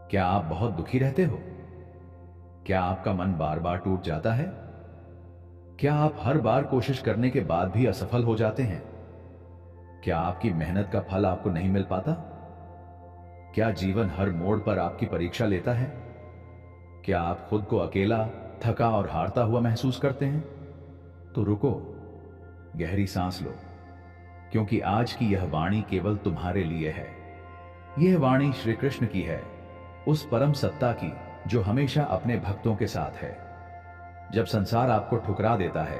क्या आप बहुत दुखी रहते हो? क्या आपका मन बार बार टूट जाता है? क्या आप हर बार कोशिश करने के बाद भी असफल हो जाते हैं? क्या आपकी मेहनत का फल आपको नहीं मिल पाता? क्या जीवन हर मोड़ पर आपकी परीक्षा लेता है? क्या आप खुद को अकेला, थका और हारता हुआ महसूस करते हैं? तो रुको, गहरी सांस लो, क्योंकि आज की यह वाणी केवल तुम्हारे लिए है। यह वाणी श्री कृष्ण की है, उस परम सत्ता की जो हमेशा अपने भक्तों के साथ है। जब संसार आपको ठुकरा देता है,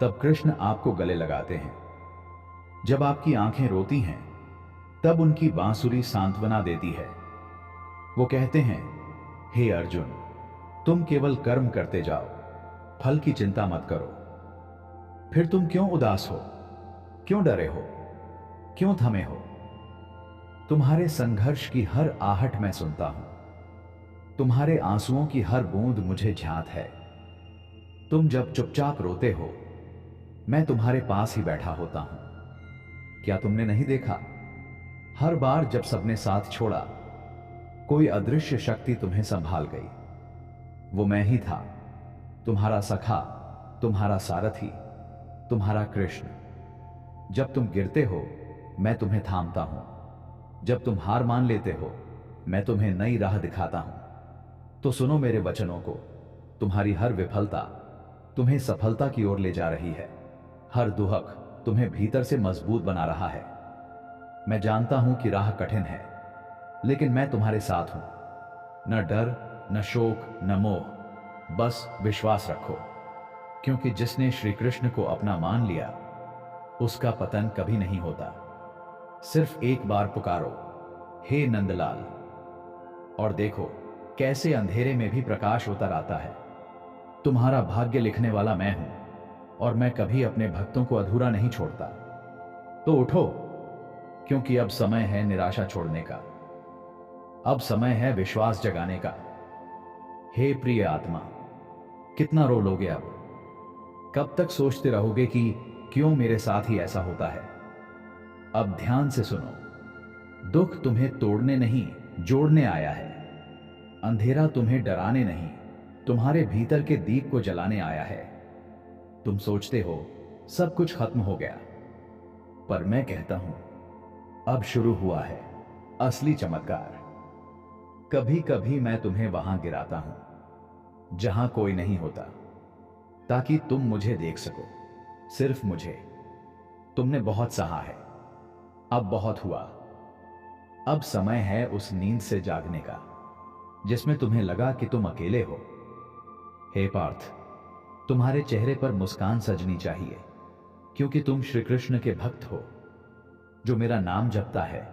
तब कृष्ण आपको गले लगाते हैं। जब आपकी आंखें रोती हैं, तब उनकी बांसुरी सांत्वना देती है। वो कहते हैं, हे अर्जुन, तुम केवल कर्म करते जाओ, फल की चिंता मत करो। फिर तुम क्यों उदास हो? क्यों डरे हो? क्यों थमे हो? तुम्हारे संघर्ष की हर आहट मैं सुनता हूं। तुम्हारे आंसुओं की हर बूंद मुझे ज्ञात है। तुम जब चुपचाप रोते हो, मैं तुम्हारे पास ही बैठा होता हूं। क्या तुमने नहीं देखा, हर बार जब सबने साथ छोड़ा, कोई अदृश्य शक्ति तुम्हें संभाल गई। वो मैं ही था, तुम्हारा सखा, तुम्हारा सारथी, तुम्हारा कृष्ण। जब तुम गिरते हो, मैं तुम्हें थामता हूं। जब तुम हार मान लेते हो, मैं तुम्हें नई राह दिखाता हूं। तो सुनो मेरे वचनों को। तुम्हारी हर विफलता तुम्हें सफलता की ओर ले जा रही है। हर दुहक तुम्हें भीतर से मजबूत बना रहा है। मैं जानता हूं कि राह कठिन है, लेकिन मैं तुम्हारे साथ हूं। न डर, न शोक, न मोह, बस विश्वास रखो, क्योंकि जिसने श्री कृष्ण को अपना मान लिया, उसका पतन कभी नहीं होता। सिर्फ एक बार पुकारो, हे नंदलाल, और देखो कैसे अंधेरे में भी प्रकाश उतर आता है। तुम्हारा भाग्य लिखने वाला मैं हूं, और मैं कभी अपने भक्तों को अधूरा नहीं छोड़ता। तो उठो, क्योंकि अब समय है निराशा छोड़ने का। अब समय है विश्वास जगाने का। हे प्रिय आत्मा, कितना रो लोगे अब? कब तक सोचते रहोगे कि क्यों मेरे साथ ही ऐसा होता है? अब ध्यान से सुनो। दुख तुम्हें तोड़ने नहीं, जोड़ने आया है। अंधेरा तुम्हें डराने नहीं, तुम्हारे भीतर के दीप को जलाने आया है। तुम सोचते हो सब कुछ खत्म हो गया, पर मैं कहता हूं, अब शुरू हुआ है असली चमत्कार। कभी कभी मैं तुम्हें वहां गिराता हूं जहां कोई नहीं होता, ताकि तुम मुझे देख सको, सिर्फ मुझे। तुमने बहुत सहा है, अब बहुत हुआ। अब समय है उस नींद से जागने का, जिसमें तुम्हें लगा कि तुम अकेले हो। हे पार्थ, तुम्हारे चेहरे पर मुस्कान सजनी चाहिए, क्योंकि तुम श्री कृष्ण के भक्त हो। जो मेरा नाम जपता है,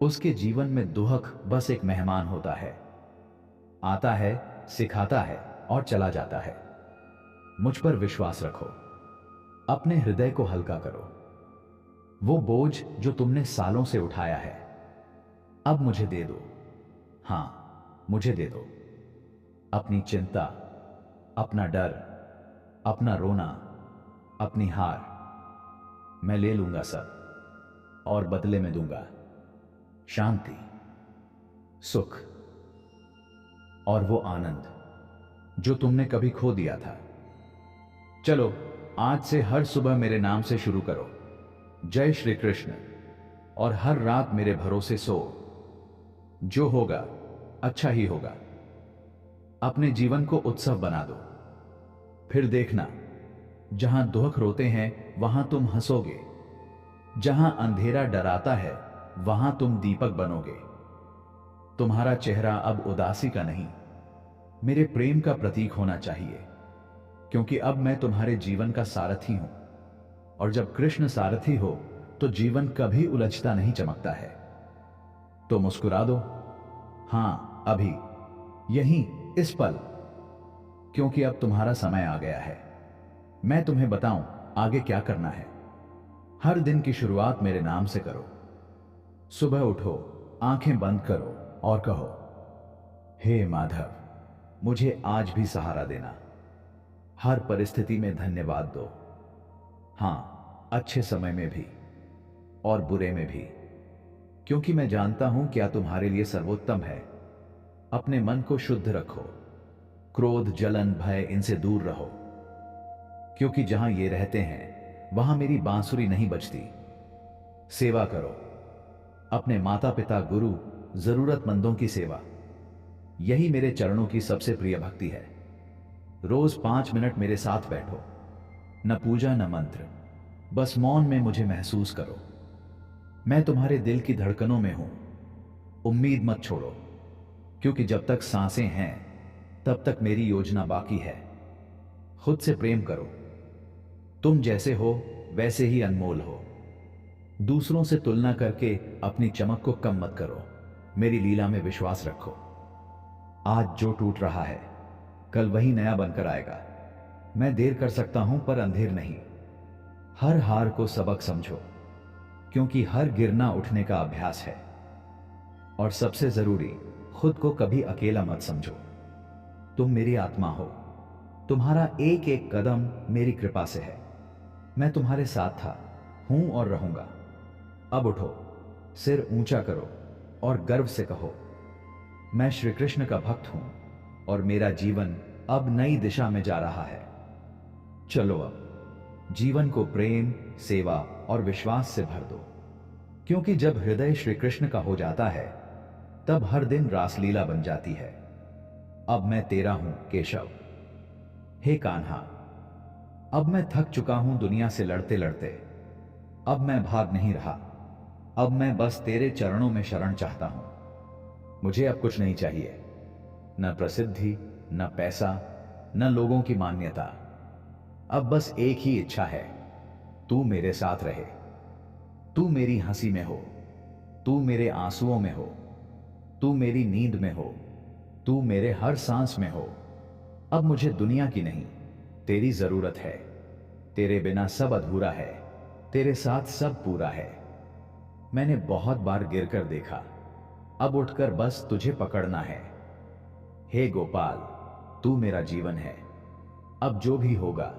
उसके जीवन में दुहक बस एक मेहमान होता है। आता है, सिखाता है और चला जाता है। मुझ पर विश्वास रखो, अपने हृदय को हल्का करो। वो बोझ जो तुमने सालों से उठाया है, अब मुझे दे दो। हां, मुझे दे दो। अपनी चिंता, अपना डर, अपना रोना, अपनी हार, मैं ले लूंगा सब, और बदले में दूंगा शांति, सुख और वो आनंद जो तुमने कभी खो दिया था। चलो, आज से हर सुबह मेरे नाम से शुरू करो, जय श्री कृष्ण, और हर रात मेरे भरोसे सो। जो होगा अच्छा ही होगा। अपने जीवन को उत्सव बना दो। फिर देखना, जहां दुख रोते हैं वहां तुम हंसोगे, जहां अंधेरा डराता है वहां तुम दीपक बनोगे। तुम्हारा चेहरा अब उदासी का नहीं, मेरे प्रेम का प्रतीक होना चाहिए, क्योंकि अब मैं तुम्हारे जीवन का सारथी हूं। और जब कृष्ण सारथी हो, तो जीवन कभी उलझता नहीं, चमकता है। तो मुस्कुरा दो, हां, अभी, यहीं, इस पल, क्योंकि अब तुम्हारा समय आ गया है। मैं तुम्हें बताऊं आगे क्या करना है। हर दिन की शुरुआत मेरे नाम से करो। सुबह उठो, आंखें बंद करो और कहो, हे माधव, मुझे आज भी सहारा देना। हर परिस्थिति में धन्यवाद दो। हां, अच्छे समय में भी और बुरे में भी, क्योंकि मैं जानता हूं क्या तुम्हारे लिए सर्वोत्तम है। अपने मन को शुद्ध रखो। क्रोध, जलन, भय, इनसे दूर रहो, क्योंकि जहां ये रहते हैं वहां मेरी बांसुरी नहीं बजती। सेवा करो, अपने माता पिता, गुरु, जरूरतमंदों की सेवा। यही मेरे चरणों की सबसे प्रिय भक्ति है। रोज 5 मिनट मेरे साथ बैठो, न पूजा न मंत्र, बस मौन में मुझे महसूस करो। मैं तुम्हारे दिल की धड़कनों में हूं। उम्मीद मत छोड़ो, क्योंकि जब तक सांसें हैं तब तक मेरी योजना बाकी है। खुद से प्रेम करो, तुम जैसे हो वैसे ही अनमोल हो। दूसरों से तुलना करके अपनी चमक को कम मत करो। मेरी लीला में विश्वास रखो। आज जो टूट रहा है कल वही नया बनकर आएगा। मैं देर कर सकता हूं पर अंधेर नहीं। हर हार को सबक समझो, क्योंकि हर गिरना उठने का अभ्यास है। और सबसे जरूरी, खुद को कभी अकेला मत समझो। तुम मेरी आत्मा हो, तुम्हारा एक एक कदम मेरी कृपा से है। मैं तुम्हारे साथ था, हूं और रहूंगा। अब उठो, सिर ऊंचा करो और गर्व से कहो, मैं श्री कृष्ण का भक्त हूं और मेरा जीवन अब नई दिशा में जा रहा है। चलो अब जीवन को प्रेम, सेवा और विश्वास से भर दो, क्योंकि जब हृदय श्री कृष्ण का हो जाता है तब हर दिन रासलीला बन जाती है। अब मैं तेरा हूं केशव। हे कान्हा, अब मैं थक चुका हूं दुनिया से लड़ते लड़ते। अब मैं भाग नहीं रहा, अब मैं बस तेरे चरणों में शरण चाहता हूं। मुझे अब कुछ नहीं चाहिए, न प्रसिद्धि, न पैसा, न लोगों की मान्यता। अब बस एक ही इच्छा है, तू मेरे साथ रहे। तू मेरी हंसी में हो, तू मेरे आंसुओं में हो, तू मेरी नींद में हो, तू मेरे हर सांस में हो। अब मुझे दुनिया की नहीं, तेरी जरूरत है। तेरे बिना सब अधूरा है, तेरे साथ सब पूरा है। मैंने बहुत बार गिरकर देखा, अब उठकर बस तुझे पकड़ना है। हे गोपाल, तू मेरा जीवन है। अब जो भी होगा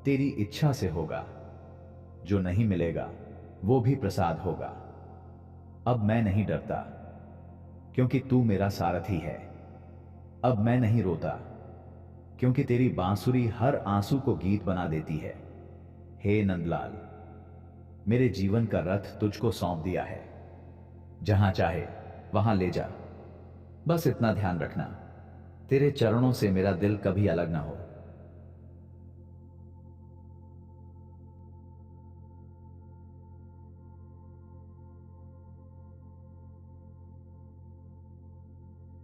तेरी इच्छा से होगा। जो नहीं मिलेगा वो भी प्रसाद होगा। अब मैं नहीं डरता, क्योंकि तू मेरा सारथी है। अब मैं नहीं रोता, क्योंकि तेरी बांसुरी हर आंसू को गीत बना देती है। हे नंदलाल, मेरे जीवन का रथ तुझको सौंप दिया है। जहां चाहे वहां ले जा। बस इतना ध्यान रखना, तेरे चरणों से मेरा दिल कभी अलग ना हो।